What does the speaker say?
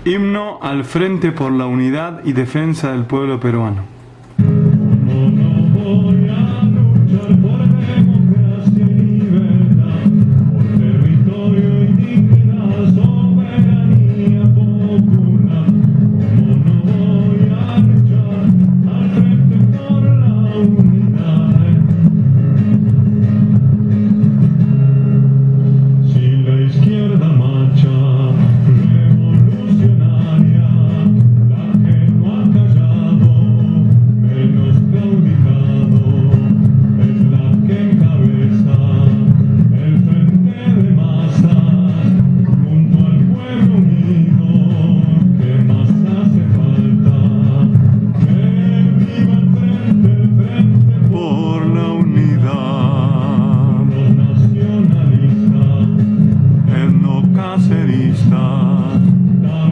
Himno al Frente por la Unidad y Defensa del Pueblo Peruano. Voy a luchar por democracia y libertad, por territorio y dignidad, soberanía popular. Como no voy a luchar al frente por la unidad. Si la izquierda marcha revolucionaria, la que no ha callado, menos claudicado, es la que encabeza el frente de masas, junto al pueblo unido, que más hace falta. Que viva el frente Por la unidad, los nacionalistas, etnocacerista, tan